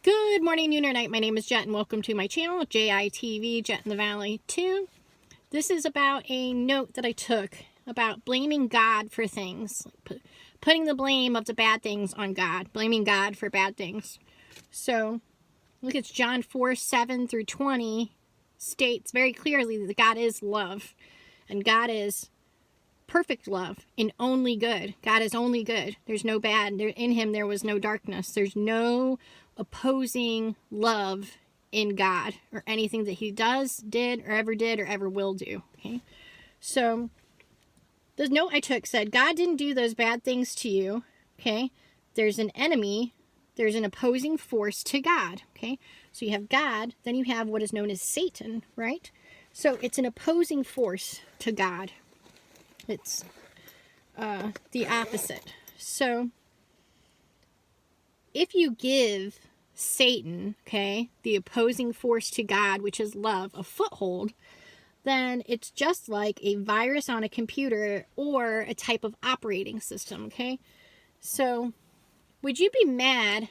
Good morning, noon, or night. My name is Jet, and welcome to my channel, JITV, Jet in the Valley 2. This is about a note that I took about blaming God for things. Putting the blame of the bad things on God. Blaming God for bad things. So, look, it's John 4:7-20 states very clearly that God is love. And God is perfect love and only good. God is only good. There's no bad. In him there was no darkness. There's no opposing love in God or anything that he does, did, or ever will do. Okay? So the note I took said, God didn't do those bad things to you. Okay? There's an enemy. There's an opposing force to God. Okay? So you have God, then you have what is known as Satan, right? So it's an opposing force to God. It's the opposite. So if you give Satan, okay, the opposing force to God, which is love, a foothold, then it's just like a virus on a computer or a type of operating system, okay? So would you be mad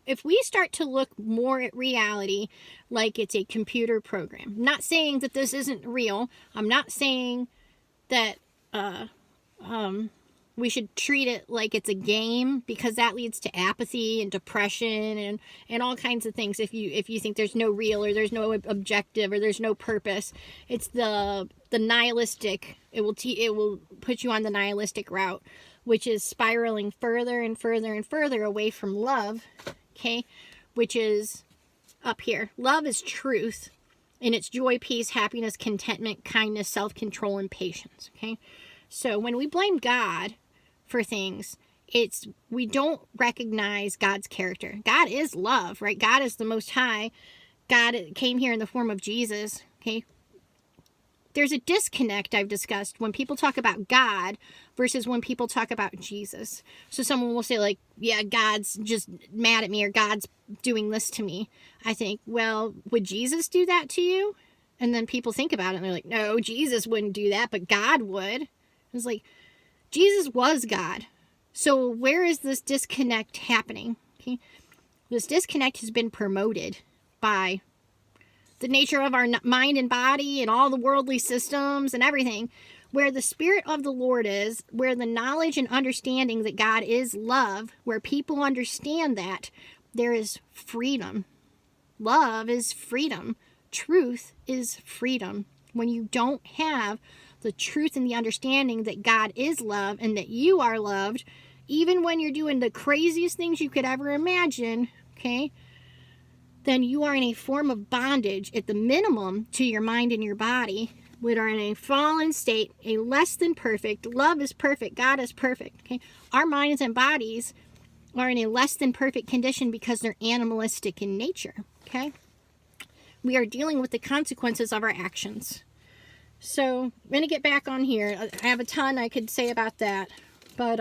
if we start to look more at reality like it's a computer program? I'm not saying that this isn't real. I'm not saying that we should treat it like it's a game, because that leads to apathy and depression and all kinds of things. If you think there's no real, or there's no objective, or there's no purpose, it's the nihilistic. It will put you on the nihilistic route, which is spiraling further and further and further away from love. Okay, which is up here. Love is truth, and it's joy, peace, happiness, contentment, kindness, self-control, and patience. Okay. So when we blame God for things, we don't recognize God's character. God is love, right? God is the Most High. God came here in the form of Jesus, okay? There's a disconnect I've discussed when people talk about God versus when people talk about Jesus. So someone will say, like, yeah, God's just mad at me, or God's doing this to me. I think, well, would Jesus do that to you? And then people think about it and they're like, no, Jesus wouldn't do that, but God would. It's like, Jesus was God. So where is this disconnect happening? Okay? This disconnect has been promoted by the nature of our mind and body and all the worldly systems and everything. Where the Spirit of the Lord is, where the knowledge and understanding that God is love, where people understand that, there is freedom. Love is freedom. Truth is freedom. When you don't have the truth and the understanding that God is love and that you are loved, even when you're doing the craziest things you could ever imagine, okay, then you are in a form of bondage at the minimum to your mind and your body, which are in a fallen state, a less than perfect. Love is perfect. God is perfect. Okay, our minds and bodies are in a less than perfect condition because they're animalistic in nature. Okay, we are dealing with the consequences of our actions. So I'm going to get back on here. I have a ton I could say about that. But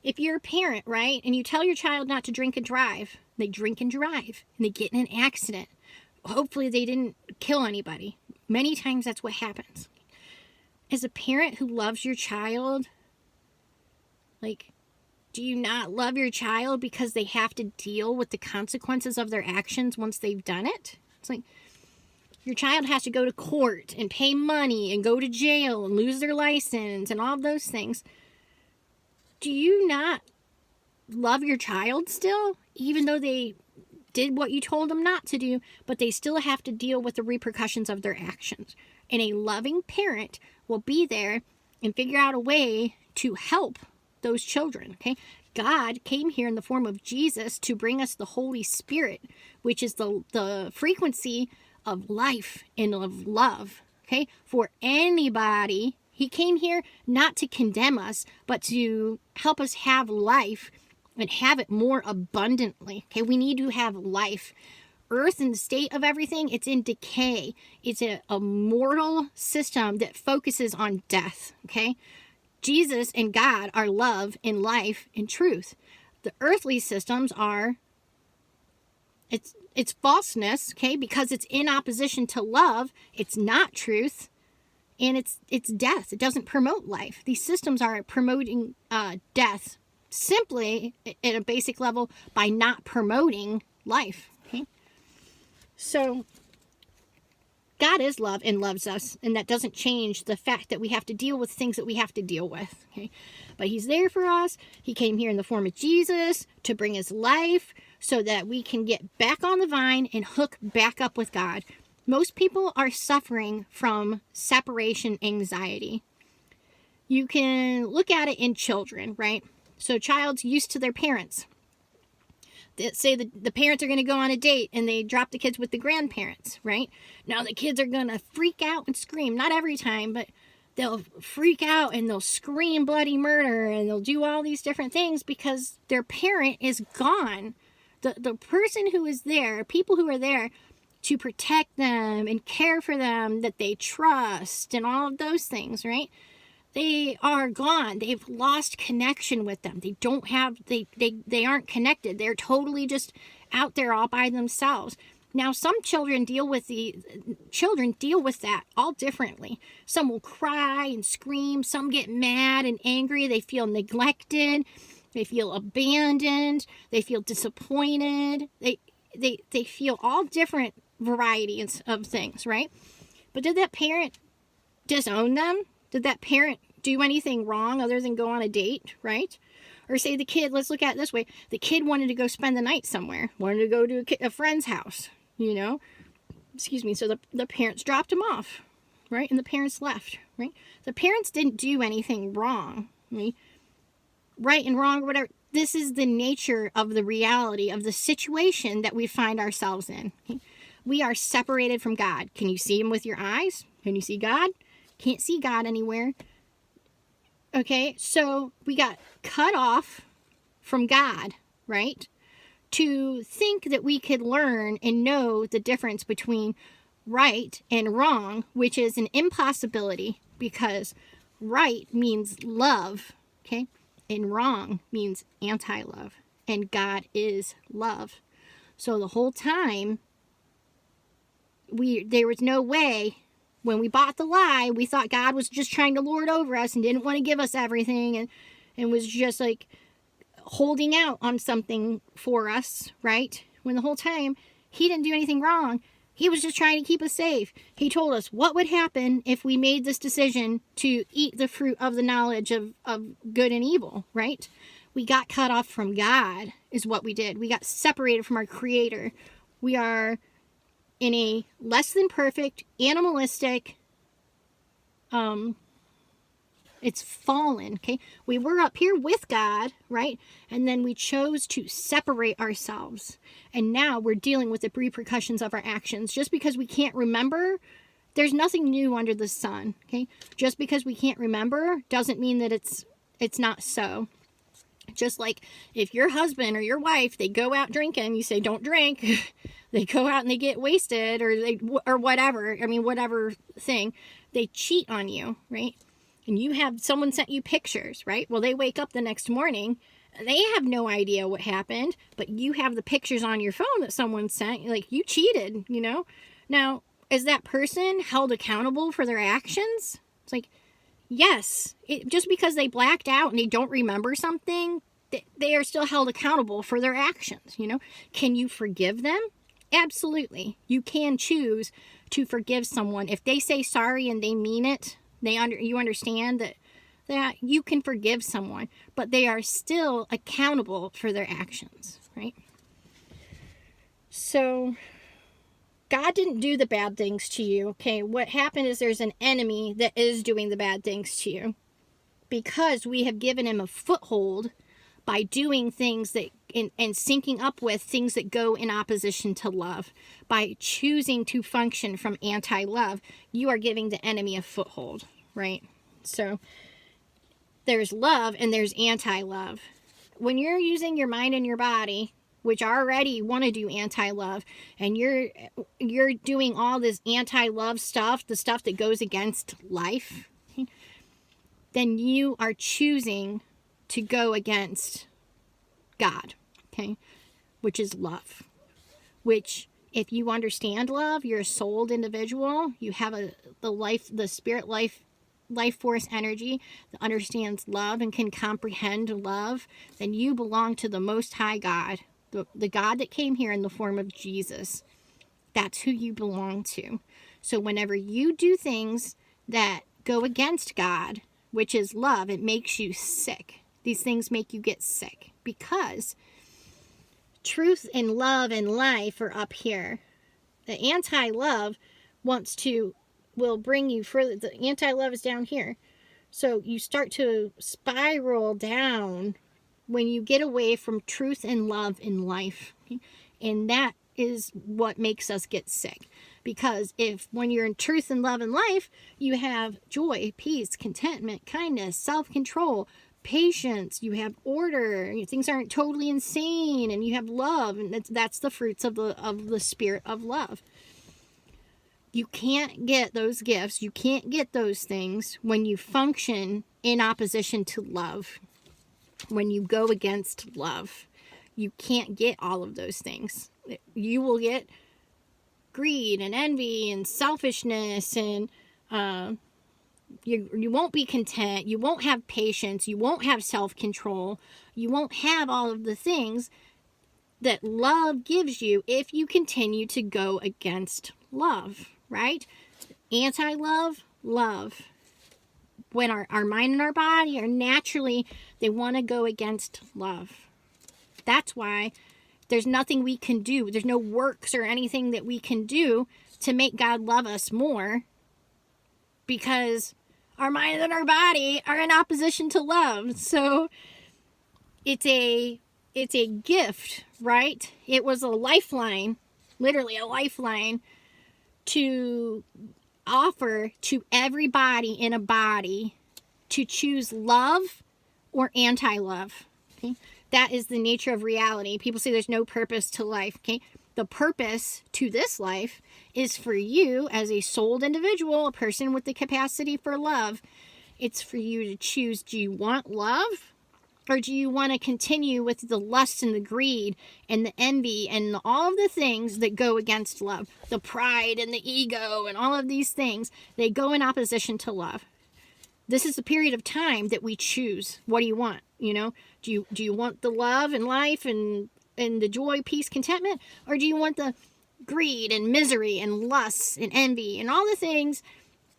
if you're a parent, right, and you tell your child not to drink and drive, they drink and drive, and they get in an accident. Hopefully they didn't kill anybody. Many times that's what happens. As a parent who loves your child, like, do you not love your child because they have to deal with the consequences of their actions once they've done it? It's like, your child has to go to court and pay money and go to jail and lose their license and all of those things. Do you not love your child still, even though they did what you told them not to do, but they still have to deal with the repercussions of their actions? And a loving parent will be there and figure out a way to help those children, okay? God came here in the form of Jesus to bring us the Holy Spirit, which is the frequency of life and of love, okay? For anybody, he came here not to condemn us, but to help us have life and have it more abundantly, okay? We need to have life. Earth and the state of everything, it's in decay. It's a mortal system that focuses on death, okay? Jesus and God are love and life and truth. The earthly systems are, it's falseness, okay, because it's in opposition to love. It's not truth, and it's death. It doesn't promote life. These systems are promoting death, simply at a basic level by not promoting life. Okay? So God is love and loves us, and that doesn't change the fact that we have to deal with things that we have to deal with. Okay? But he's there for us. He came here in the form of Jesus to bring his life so that we can get back on the vine and hook back up with God. Most people are suffering from separation anxiety. You can look at it in children, right? So a child's used to their parents. Say the parents are going to go on a date and they drop the kids with the grandparents, right? Now the kids are going to freak out and scream. Not every time, but they'll freak out and they'll scream bloody murder and they'll do all these different things because their parent is gone. The person who is there, people who are there to protect them and care for them, that they trust and all of those things, right? They are gone. They've lost connection with them. They don't have, they aren't connected. They're totally just out there all by themselves. Now, some children deal with that all differently. Some will cry and scream. Some get mad and angry. They feel neglected. They feel abandoned. They feel disappointed. They feel all different varieties of things, right? But did that parent disown them? Did that parent do anything wrong other than go on a date, right? Or say the kid, let's look at it this way. The kid wanted to go spend the night somewhere, wanted to go to a friend's house, you know? Excuse me. So the parents dropped him off, right? And the parents left, right? The parents didn't do anything wrong, right? Right and wrong or whatever. This is the nature of the reality of the situation that we find ourselves in. Okay? We are separated from God. Can you see him with your eyes? Can you see God? Can't see God anywhere. Okay, so we got cut off from God, right? To think that we could learn and know the difference between right and wrong, which is an impossibility because right means love, okay? And wrong means anti-love. And God is love. So the whole time, there was no way. When we bought the lie, we thought God was just trying to lord over us and didn't want to give us everything and was just like holding out on something for us, right? When the whole time, he didn't do anything wrong. He was just trying to keep us safe. He told us what would happen if we made this decision to eat the fruit of the knowledge of good and evil, right? We got cut off from God is what we did. We got separated from our Creator. We are in a less than perfect, animalistic, it's fallen, okay? We were up here with God, right? And then we chose to separate ourselves. And now we're dealing with the repercussions of our actions. Just because we can't remember, there's nothing new under the sun, okay? Just because we can't remember doesn't mean that it's not so. Just like if your husband or your wife, they go out drinking, you say, don't drink. They go out and they get wasted or whatever. I mean, whatever thing. They cheat on you, right? And you have someone sent you pictures, right? Well, they wake up the next morning. They have no idea what happened, but you have the pictures on your phone that someone sent. Like, you cheated, you know? Now, is that person held accountable for their actions? It's like, yes. Just because they blacked out and they don't remember something, they are still held accountable for their actions, you know? Can you forgive them? Absolutely. You can choose to forgive someone. If they say sorry and they mean it, you understand that you can forgive someone, but they are still accountable for their actions, right? So God didn't do the bad things to you, okay? What happened is there's an enemy that is doing the bad things to you because we have given him a foothold by doing things that and syncing up with things that go in opposition to love. By choosing to function from anti-love, you are giving the enemy a foothold, right? So there's love and there's anti-love. When you're using your mind and your body, which already want to do anti-love, and you're doing all this anti-love stuff, the stuff that goes against life, then you are choosing to go against God, okay, which is love. Which, if you understand love, you're a souled individual. You have the spirit life life force energy that understands love and can comprehend love, then you belong to the Most High God, the God that came here in the form of Jesus. That's who you belong to. So whenever you do things that go against God, which is love, it makes you sick. These things make you get sick because truth and love and life are up here. The anti-love will bring you further. The anti-love is down here. So you start to spiral down when you get away from truth and love in life. Okay? And that is what makes us get sick. Because when you're in truth and love and life, you have joy, peace, contentment, kindness, self-control, patience, you have order, things aren't totally insane, and you have love, and that's the fruits of the spirit of love. You can't get those gifts, you can't get those things when you function in opposition to love. When you go against love, you can't get all of those things. You will get greed and envy and selfishness, and you won't be content, you won't have patience, you won't have self-control, you won't have all of the things that love gives you if you continue to go against love, right? Anti-love, love. When our mind and our body are naturally, they want to go against love. That's why there's nothing we can do. There's no works or anything that we can do to make God love us more, because our mind and our body are in opposition to love. So it's a gift, right? It was a lifeline, literally a lifeline, to offer to everybody in a body to choose love or anti-love. Okay? That is the nature of reality. People say there's no purpose to life. Okay? The purpose to this life is for you as a souled individual, a person with the capacity for love. It's for you to choose, do you want love? Or do you want to continue with the lust and the greed and the envy and all of the things that go against love? The pride and the ego and all of these things, they go in opposition to love. This is the period of time that we choose. What do you want? Do you want the love and life and the joy, peace, contentment? Or do you want the greed and misery and lust and envy and all the things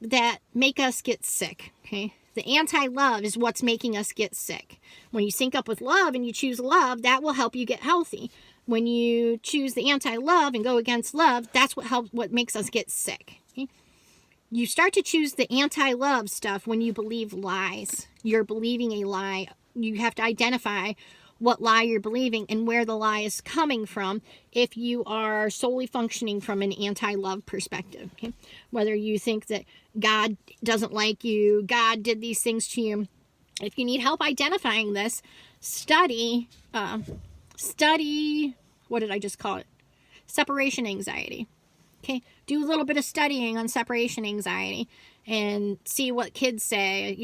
that make us get sick? Okay? The anti-love is what's making us get sick. When you sync up with love and you choose love, that will help you get healthy. When you choose the anti-love and go against love, that's what makes us get sick. Okay? You start to choose the anti-love stuff when you believe lies. You're believing a lie. You have to identify what lie you're believing and where the lie is coming from if you are solely functioning from an anti-love perspective. Okay? Whether you think that God doesn't like you, God did these things to you. If you need help identifying this, study, what did I just call it? Separation anxiety. Okay, do a little bit of studying on separation anxiety and see what kids say,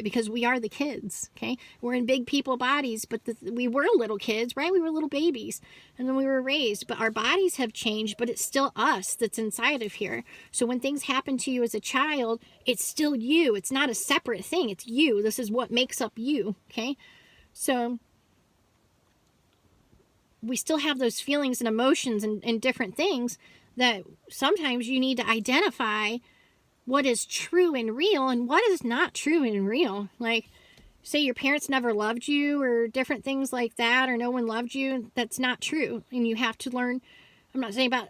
because we are the kids, okay? We're in big people bodies, but we were little kids, right? We were little babies, and then we were raised, but our bodies have changed, but it's still us that's inside of here. So when things happen to you as a child, it's still you. It's not a separate thing. It's you. This is what makes up you, okay? So we still have those feelings and emotions and different things that sometimes you need to identify what is true and real and what is not true and real. Like, say your parents never loved you or different things like that, or no one loved you. That's not true. And you have to learn. I'm not saying about,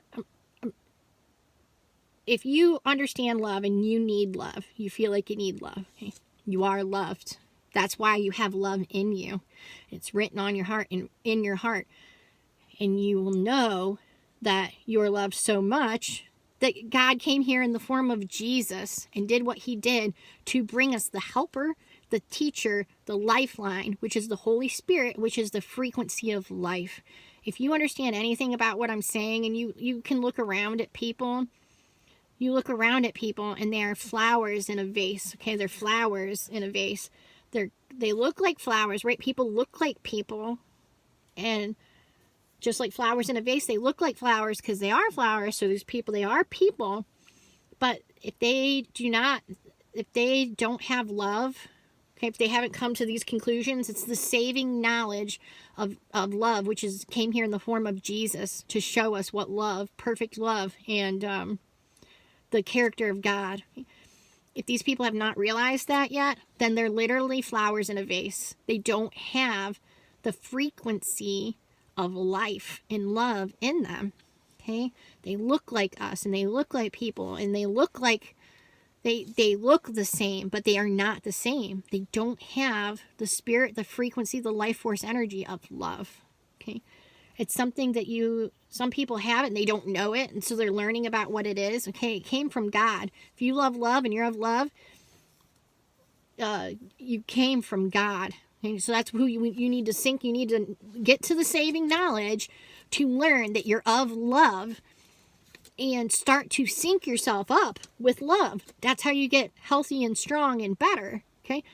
if you understand love and you need love, you feel like you need love, okay? You are loved. That's why you have love in you. It's written on your heart and in your heart. And you will know that you're loved so much that God came here in the form of Jesus and did what he did to bring us the helper, the teacher, the lifeline, which is the Holy Spirit, which is the frequency of life. If you understand anything about what I'm saying, and you can look around at people, and they are flowers in a vase. Okay, they're flowers in a vase. They look like flowers, right? People look like people, and just like flowers in a vase, they look like flowers because they are flowers. So these people, they are people, But if they don't have love, okay, if they haven't come to these conclusions, it's the saving knowledge of love, which came here in the form of Jesus to show us what love, perfect love, and the character of God. If these people have not realized that yet, then they're literally flowers in a vase. They don't have the frequency of life and love in them. Okay? They look like us, and they look like people, and they look like they look the same, but they are not the same. They don't have the spirit, the frequency, the life force energy of love. Okay? It's something that some people have it and they don't know it, and so they're learning about what it is. Okay, it came from God. If you love love and you're of love, you came from God. Okay, so that's who you need to sink. You need to get to the saving knowledge to learn that you're of love and start to sync yourself up with love. That's how you get healthy and strong and better. Okay,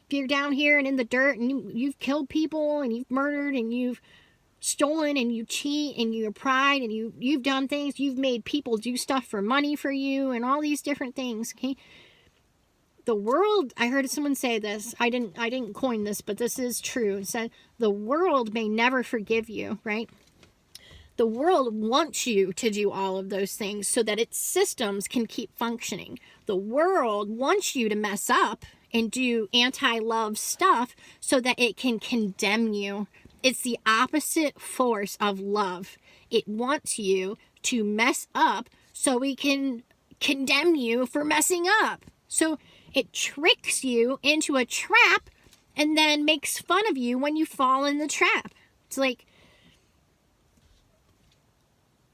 if you're down here and in the dirt and you've killed people and you've murdered and you've stolen and you cheat and you're pride and you've done things, you've made people do stuff for money for you and all these different things. Okay, the world, I heard someone say this, I didn't coin this, but this is true. It said the world may never forgive you, right? The world wants you to do all of those things so that its systems can keep functioning. The world wants you to mess up and do anti-love stuff so that it can condemn you. It's the opposite force of love. It wants you to mess up so we can condemn you for messing up. So it tricks you into a trap and then makes fun of you when you fall in the trap. It's like,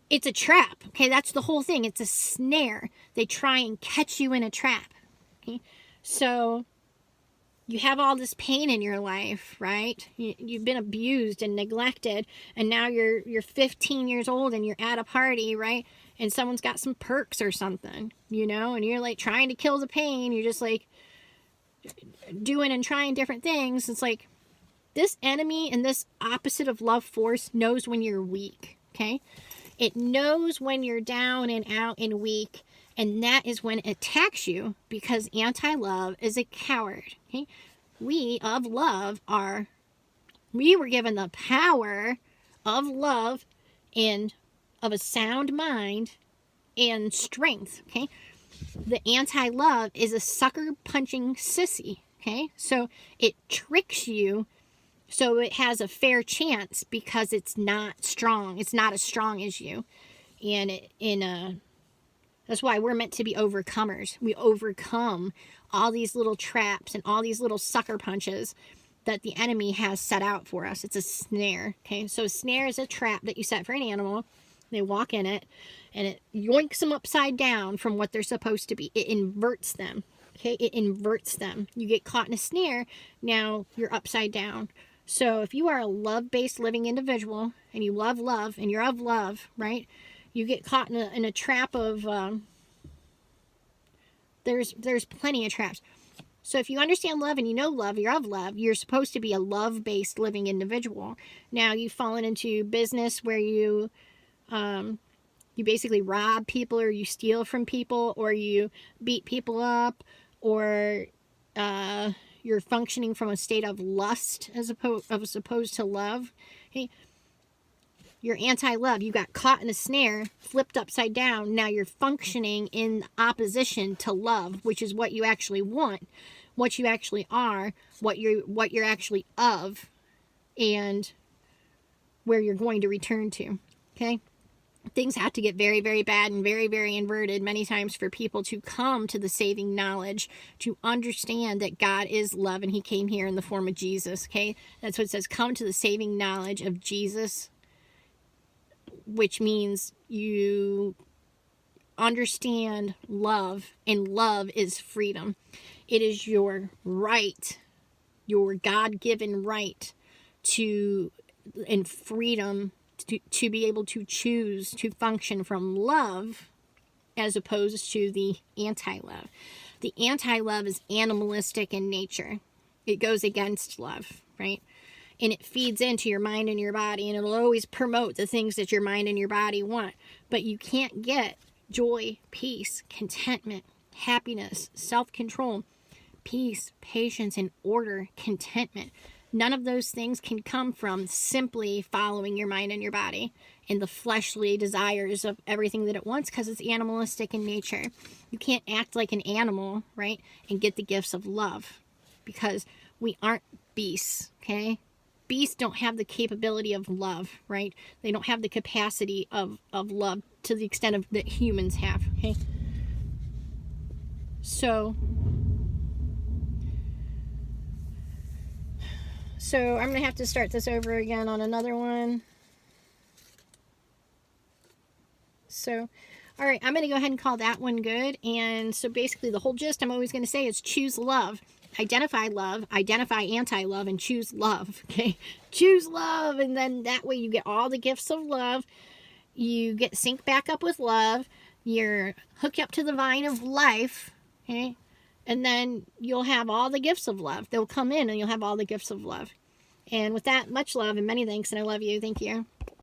it's a trap. Okay, that's the whole thing. It's a snare. They try and catch you in a trap. Okay, so you have all this pain in your life, right? You've been abused and neglected, and now you're 15 years old and you're at a party, right? And someone's got some perks or something, and you're like trying to kill the pain. You're just like doing and trying different things. It's like this enemy and this opposite of love force knows when you're weak, okay? It knows when you're down and out and weak, and that is when it attacks you, because anti-love is a coward. Okay? We of love we were given the power of love and of a sound mind and strength. Okay? The anti-love is a sucker punching sissy. Okay? So it tricks you so it has a fair chance because it's not strong. It's not as strong as you. And that's why we're meant to be overcomers. We overcome all these little traps and all these little sucker punches that the enemy has set out for us. It's a snare. Okay, so a snare is a trap that you set for an animal. They walk in it, and it yoinks them upside down from what they're supposed to be. It inverts them. Okay, it inverts them. You get caught in a snare, now you're upside down. So if you are a love-based living individual and you love love and you're of love, right? You get caught in a trap of, there's plenty of traps. So if you understand love and you know love, you're of love, you're supposed to be a love-based living individual. Now you've fallen into business where you basically rob people, or you steal from people, or you beat people up, or you're functioning from a state of lust as opposed to love. Okay? You're anti-love. You got caught in a snare, flipped upside down. Now you're functioning in opposition to love, which is what you actually want, what you actually are, what you're actually of, and where you're going to return to. Okay? Things have to get very, very bad and very, very inverted many times for people to come to the saving knowledge, to understand that God is love and he came here in the form of Jesus. Okay? That's what it says. Come to the saving knowledge of Jesus, which means you understand love, and love is freedom. It is your right, your God-given right and freedom to be able to choose to function from love as opposed to the anti-love. The anti-love is animalistic in nature. It goes against love, right? And it feeds into your mind and your body, and it'll always promote the things that your mind and your body want. But you can't get joy, peace, contentment, happiness, self-control, peace, patience, and order, contentment. None of those things can come from simply following your mind and your body and the fleshly desires of everything that it wants, because it's animalistic in nature. You can't act like an animal, right, and get the gifts of love, because we aren't beasts, okay? Beasts don't have the capability of love, right? They don't have the capacity of love to the extent of that humans have, okay? So I'm going to have to start this over again on another one. So, all right, I'm going to go ahead and call that one good. And so basically the whole gist I'm always going to say is choose love. Identify love, identify anti-love, and choose love, okay? Choose love, and then that way you get all the gifts of love. You get synced back up with love. You're hooked up to the vine of life, okay? And then you'll have all the gifts of love. They'll come in and you'll have all the gifts of love. And with that, much love and many thanks, and I love you. Thank you.